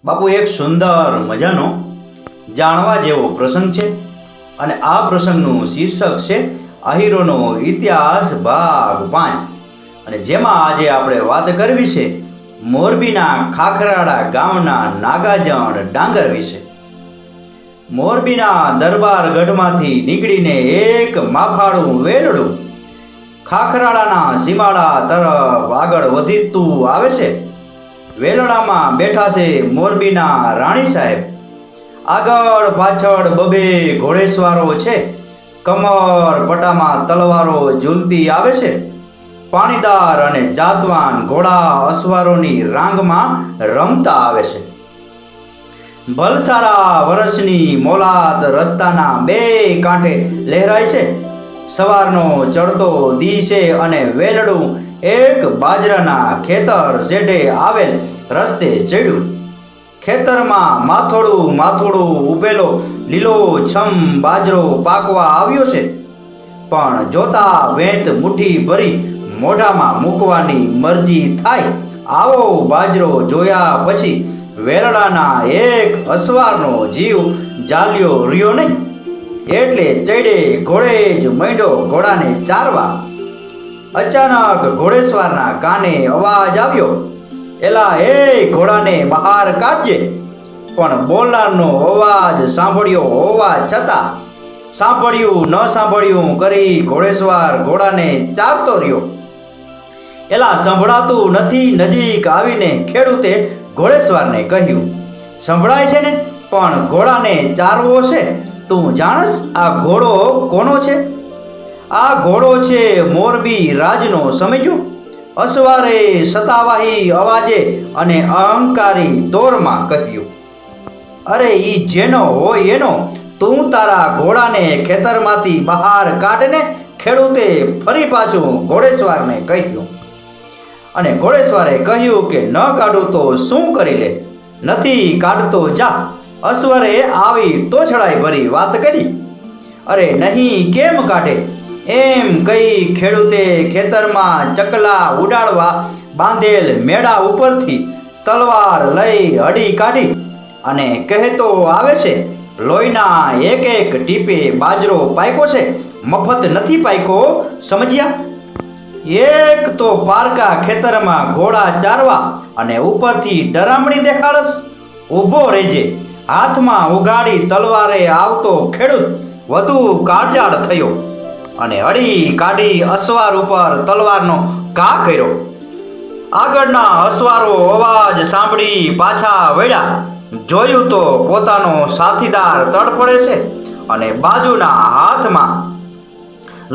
બાપુ એક સુંદર મજાનો જાણવા જેવો પ્રસંગ છે અને આ પ્રસંગનું શીર્ષક છે આહીરોનો ઇતિહાસ ભાગ 5 અને જેમાં આજે આપણે વાત કરવી છે મોરબીના ખાખરાળા ગામના નાગાજણ ડાંગર વિશે। મોરબીના દરબાર ગઢમાંથી નીકળીને એક માફાળું વેલડું ખાખરાળાના સીમાડા તરફ આગળ વધતું આવે છે। વેલડામાં બેઠા છે મોરબીના રાણી સાહેબ। આગળ પાછળ બબે ઘોડેસવારો છે। કમર પટામાં તલવારો ઝૂલતી આવે છે। પાણીદાર અને જાતવાન ઘોડા અસવારોની રાંગમાં રમતા આવે છે। ભલસારા વર્ષની મોલાત રસ્તાના બે કાંઠે લહેરાય છે। સવારનો ચડતો દી છે અને વેલડું એક બાજરાના ખેતર શેઢે આવેલ રસ્તે ચડ્યું। ખેતરમાં માથોડું ઉભેલો લીલો છમ બાજરો પાકવા આવ્યો છે, પણ જોતા વેંત મુઠ્ઠી ભરી મોઢામાં મૂકવાની મરજી થાય આવો બાજરો જોયા પછી વેલડાના એક અસવારનો જીવ જાલ્યો રહ્યો નહીં, એટલે ચડે ઘોડે જ માંડ્યો ઘોડાને ચારવા। અચાનક ઘોડેસવારના કાને અવાજ આવ્યો, એલા એ ઘોડાને બહાર કાઢજે। પણ બોલનારનો અવાજ સાંભળ્યો હોવા છતાં સાંભળ્યું ન સાંભળ્યું કરી ઘોડેસવાર ઘોડાને ચારતો રહ્યો। એલા સંભળાતું નથી? નજીક આવીને ખેડૂતે ઘોડેસવારને કહ્યું, સંભળાય છે ને, પણ ઘોડાને ચારવો છે। તું જાણસ આ ઘોડો કોનો છે? આ ઘોડો છે મોરબી રાજનો, સમજ્યો? અસવારે સતાવાહી અવાજે અને અહંકારી દોરમાં કહ્યું, અરે ઈ જેનો હોય એનો, તું તારા ઘોડાને ખેતરમાંથી બહાર કાઢને। ખેડૂતે ફરી પાછું ઘોડેસવારને કહ્યું અને ઘોડેસવારે કહ્યું કે ન કાઢું તો શું કરી લે, નથી કાઢતો જા। અસવારે આવી તોછડાઈ ભરી વાત કરી। અરે નહીં, કેમ કાઢે? એમ કહી ખેડૂતે ખેતરમાં ચકલા ઉડાડવા બાંધેલ મેળા ઉપરથી તલવાર લઈ હડી કાઢી અને કહેતો આવે છે, લોહીના એક એક ટીપે બાજરો પાક્યો છે, મફત નથી પાક્યો, સમજ્યા? એક તો પારકા ખેતરમાં ઘોડા ચારવા અને ઉપરથી ડરામણી દેખાડસ? ઊભો રહેજે। હાથમાં ઉગાડી તલવારે આવતો ખેડૂત વધુ કાળજાળ થયો અને હળી કાઢી અસવાર ઉપર તલવારનો ઘા કર્યો। આગળના અસવારો અવાજ સાંભળી પાછા વળ્યા। જોયું તો પોતાનો સાથીદાર તડફડે છે અને બાજુના હાથમાં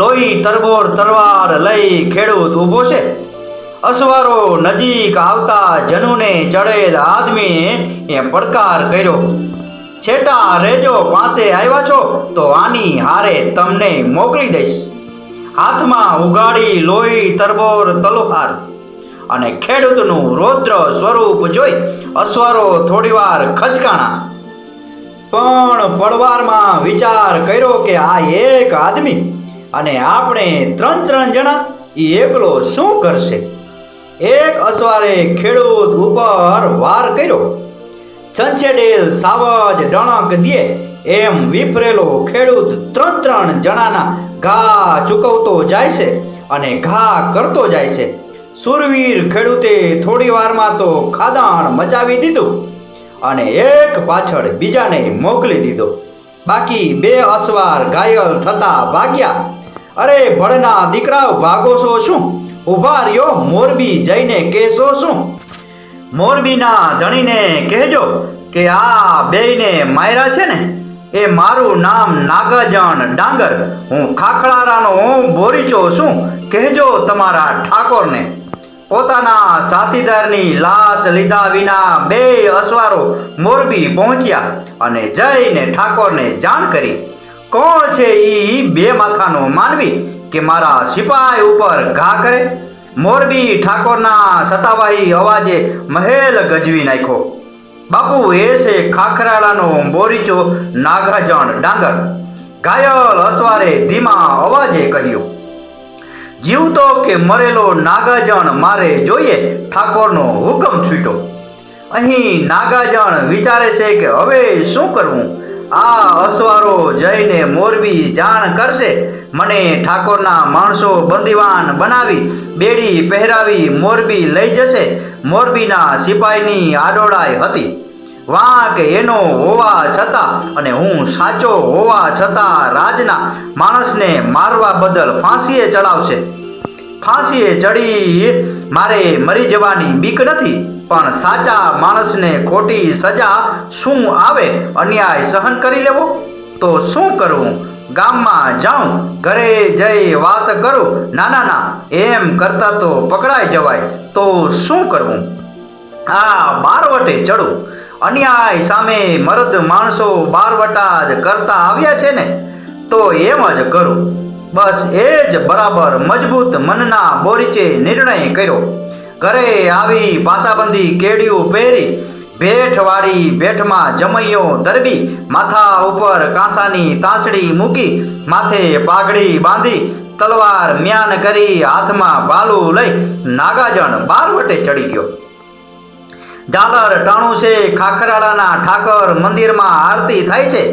લોહી તરબોળ તલવાર લઈ ખેડૂત ઊભો છે। અસવારો નજીક આવતા જનુને ચડેલ આદમીએ પડકાર કર્યો, છેટા રેજો, પાસે આવ્યા છો તો આની હારે તમને મોકલી દઈશ। હાથમાં ઉગાડી લોહી તરબોર તલવાર અને ખેડૂતનું રૌદ્ર સ્વરૂપ જોઈ અસવારો થોડીવાર ખચકાણા, પણ પડવારમાં વિચાર કર્યો કે આ એક આદમી અને આપણે ત્રણ જણા, એ એકલો શું કરશે? એક અસવારે ખેડૂત ઉપર વાર કર્યો। છંછેડેલ સાવજ ડણક દે એમ વિફરેલો ખેડૂત ત્રણ જણાના ઘા ચૂકવતો જાય છે અને ઘા કરતો જાય છે। સુરવીર ખેડૂતે થોડી વારમાં તો ખાદાણ મચાવી દીધું અને એક પાછળ બીજાને મોકલી દીધો। બાકી બે અસવાર ઘાયલ થતા ભાગ્યા। અરે ભળના દીકરાઓ, ભાગો છો શું? ઊભા રહ્યો, મોરબી જઈને કહેશો શું? મોરબીના ધણીને કહેજો કે આ બેયને માર્યા છે ને, એ મારું નામ નાગાજણ ડાંગર, હું ખાખરાળાનો બોરીચો છું, કહેજો તમારા ઠાકોરને। પોતાના સાથીદારની લાશ લીધા વિના બે અસવારો મોરબી પહોંચ્યા અને જઈને ઠાકોરને જાણ કરી। કોણ છે ઈ બે માથાનો માનવી કે મારા સિપાઈ ઉપર ઘા કરે? મોરબી ઠાકોરના સતાવાહી અવાજે મહેલ ગજવી નાખ્યો। બાપુ, એ છે ખાખરાળાનો બોરીચો નાગાજણ ડાંગર। ઘાયલ અસવારે ધીમા અવાજે કહ્યું, જીવતો કે મરેલો નાગાજણ મારે જોઈએ, ઠાકોરનો હુકમ છૂટ્યો। અહીં નાગાજણ વિચારે છે કે હવે શું કરવું. આ અસવારો જઈને મોરબી જાણ કરશે. મને ઠાકોરના માણસો બંદીવાન બનાવી બેડી પહેરાવી મોરબી લઈ જશે. મોરબીના સિપાહીની આડોળાઈ હતી. વાંક એનો હોવા છતાં અને હું સાચો હોવા છતાં રાજના માણસને મારવા બદલ ફાંસીએ ચડાવશે. ફાંસીએ ચડી મારે મરી જવાની બીક નથી, પણ સાચા માણસને ખોટી સજા શું આવે? અન્યાય સહન કરી લેવો? તો શું કરવું? ગામમાં જાઉં, ઘરે જઈ વાત કરું? ના, એમ કરતા તો પકડાઈ જવાય. તો શું કરવું? આ બારવટે ચડું. અન્યાય સામે મર્દ માણસો બારવટા જ કરતા આવ્યા છે ને, તો એમ જ કરું. બસ એ જ બરાબર મજબૂત મનના બોરીચે નિર્ણય કર્યો. ઘરે આવી પાસાબંધી કેડિયું પહેરી ભેઠવાળી ભેઠમાં જમૈયો ધરબી માથા ઉપર કાંસાની તાંસડી મૂકી માથે પાઘડી બાંધી તલવાર મ્યાન કરી હાથમાં ભાલું લઈ નાગાજણ બારવટે ચડી ગયો. ઝાલર ટાણું છે. ખાખરાળાના ઠાકર મંદિરમાં આરતી થાય છે.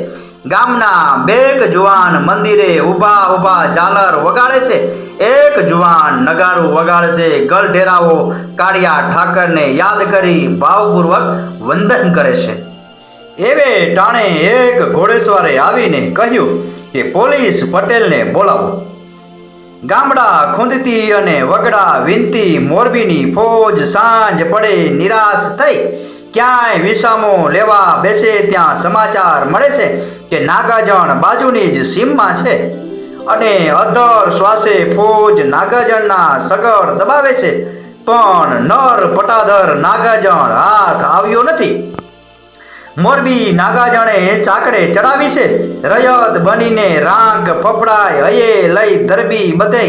ગામના બેક જુવાન મંદિરે ઊભા ઝાલર વગાડે છે. એક જુવાન નગારું વગાડે છે. ગલઢેરાઓ કાળિયા ઠાકરને યાદ કરી ભાવપૂર્વક વંદન કરે છે. એવે ટાણે એક ઘોડેસવારે આવીને કહ્યું કે પોલીસ પટેલને બોલાવો. ગામડા ખૂંદતી અને વગડા વિનતી મોરબીની ફોજ સાંજ પડે નિરાશ થઈ ક્યાંય વિસામો લેવા બેસે ત્યાં સમાચાર મળે છે કે નાગાજણ બાજુની જ સીમમાં છે અને અધર શ્વાસે ફોજ નાગાજણના સગડ દબાવે છે, પણ નર પટાધર નાગાજણ હાથ આવ્યો નથી. મોરબી નાગાજણે ચાકડે ચડાવી છે. રયત બનીને રાંક ફફડાય હયે લઈ ધરબી બધે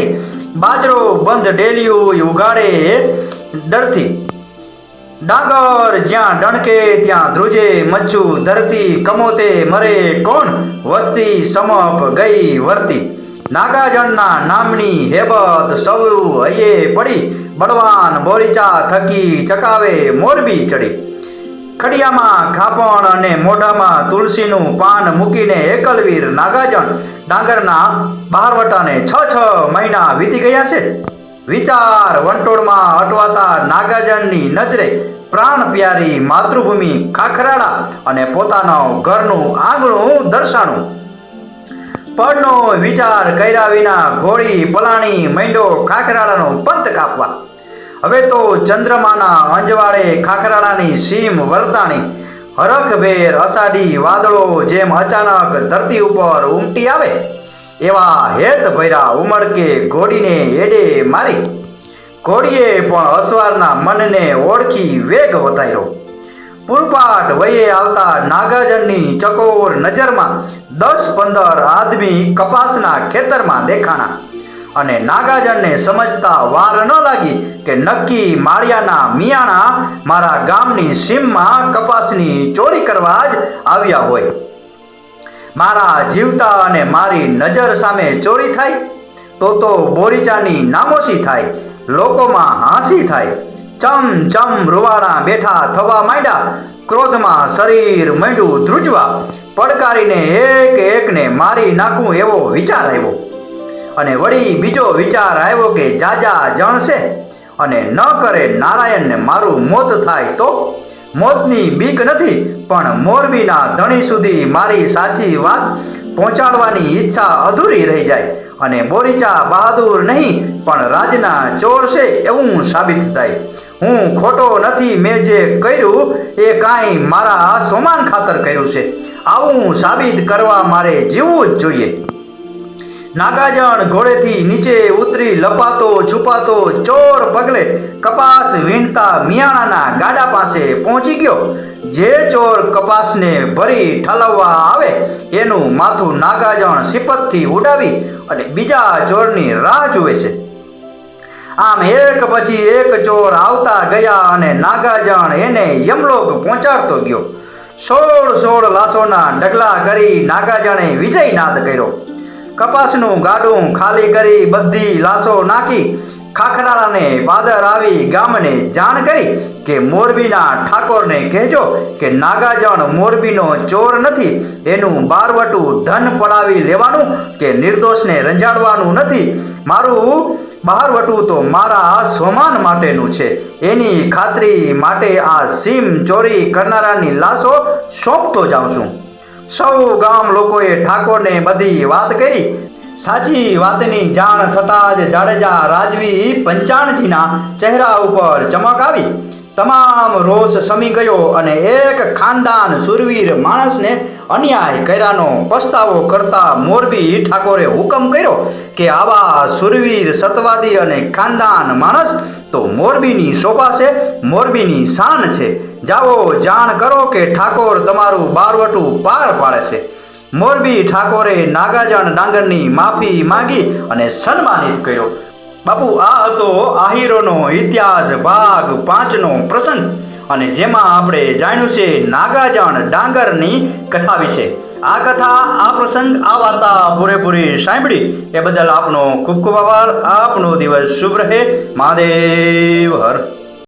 બાજરો બંધ ડેલિયું ઉગાડે ડરથી. ડાંગર જ્યાં ડણકે ત્યાં ધ્રુજે મચ્છું ધરતી કમોતે મરે કોણ વસ્તી સમપ ગઈ વર્તી. નાગાજણના નામની હેબત સૌ હયે પડી બળવાન બોરીચા થકી ચકાવે મોરબી ચડી. ખડિયામાં ખાપણ અને મોઢામાં તુલસીનું પાન મૂકીને એકલવીર નાગાજણ ડાંગરના બહારવટાને 6 મહિના વીતી ગયા છે. વિચાર વંટોળમાં અટવાતા નાગાજણની નજરે પ્રાણ પ્યારી માતૃભૂમિ ખાખરાળા અને પોતાના ઘરનું આંગણું દર્શાણું. પડનો વિચાર કર્યા વિના ઘોડી પલાણી માંડ્યો ખાખરાળાનો પંથ કાપવા. હવે તો ચંદ્રમાના અંજવાળે ખાખરાળાની સીમ વર્તાણી. હરખભેર અષાઢી વાદળો જેમ અચાનક ધરતી ઉપર ઉમટી આવે એવા હેત ભર્યા ઉમળકે ઘોડીને એડે મારી. ઘોડીએ પણ અસવારના મનને ઓળખી વેગ વધાર્યો. પૂરપાટ વયે આવતા નાગાજણની ચકોર નજરમાં 10-15 આદમી કપાસના ખેતરમાં દેખાણા અને નાગાજણને સમજતા વાર ન લાગી કે નક્કી માળિયાના મિયાણા મારા ગામની સીમમાં કપાસની ચોરી કરવા જ આવ્યા હોય. મારા જીવતા અને મારી નજર સામે ચોરી થાય તો બોરીચાની નામોશી થાય, લોકોમાં હાંસી થાય. ચમ રૂવાડા બેઠા થવા માંડ્યા. ક્રોધમાં શરીર માંડ્યું ધ્રુજવા. પડકારીને એક એકને મારી નાખું એવો વિચાર આવ્યો. અને વળી બીજો વિચાર આવ્યો કે જાજા જણ છે અને ન કરે નારાયણને મારું મોત થાય તો. મોતની બીક નથી, પણ મોરબીના ધણી સુધી મારી સાચી વાત પહોંચાડવાની ઈચ્છા અધૂરી રહી જાય અને બોરીચા બહાદુર નહીં પણ રાજના ચોર છે એવું સાબિત થાય. હું ખોટો નથી. મેં જે કર્યું એ કાંઈ મારા સોમાન ખાતર કર્યું છે. આવું સાબિત કરવા મારે જીવવું જ જોઈએ. નાગાજણ ઘોડેથી નીચે ઉતરી લપાતો છુપાતો ચોર પગલે કપાસ વીણતા મિયાણાના ગાડા પાસે પહોંચી ગયો. જે ચોર કપાસને ભરી ઠાલવવા આવે એનું માથું નાગાજણ સિપતથી ઉડાવી અને બીજા ચોરની રાહ જુએ છે. આમ એક પછી એક ચોર આવતા ગયા અને નાગાજણ એને યમલોક પહોંચાડતો ગયો. 16 લાશોના ઢગલા કરી નાગાજણે વિજયનાદ કર્યો. કપાસનું ગાડું ખાલી કરી બધી લાશો નાખી ખાખરાળાને પાદર આવી ગામને જાણ કરી કે મોરબીના ઠાકોરને કહેજો કે નાગાજણ મોરબીનો ચોર નથી, એનું બારવટું ધન પડાવી લેવાનું કે નિર્દોષને રંજાડવાનું નથી. મારું બહારવટું તો મારા સ્વમાન માટેનું છે. એની ખાતરી માટે આ સીમ ચોરી કરનારાની લાશો સોંપતો જાઉં છું. સૌ ગામ લોકોએ ઠાકોરને બધી વાત કરી. સાચી વાતની જાણ થતાં જ જાડેજા રાજવી પંચાણજીના ચહેરા ઉપર ચમક આવી. તમામ રોષ શમી ગયો અને એક ખાનદાન સુરવીર માણસને અન્યાય કર્યાનો પસ્તાવો કરતા મોરબી ઠાકોરે હુકમ કર્યો કે આવા સુરવીર સતવાદી અને ખાનદાન માણસ તો મોરબીની શોભા છે, મોરબીની શાન છે. જાઓ જાણ કરો કે ઠાકોર તમારું બારવટું પાર પાડે છે. મોરબી ઠાકોરે નાગાજણ ડાંગરની માફી માંગી અને સન્માનિત કર્યો. બાપુ, આ હતો આહીરોનો ઇતિહાસ ભાગ 5નો પ્રસંગ, અને જેમાં આપણે જાણ્યું છે નાગાજણ ડાંગરની કથા વિશે. આ કથા, આ પ્રસંગ, આ વાર્તા પૂરેપૂરી સાંભળી એ બદલ આપનો ખૂબ ખૂબ આભાર. આપનો દિવસ શુભ રહે. મહાદેવ હર.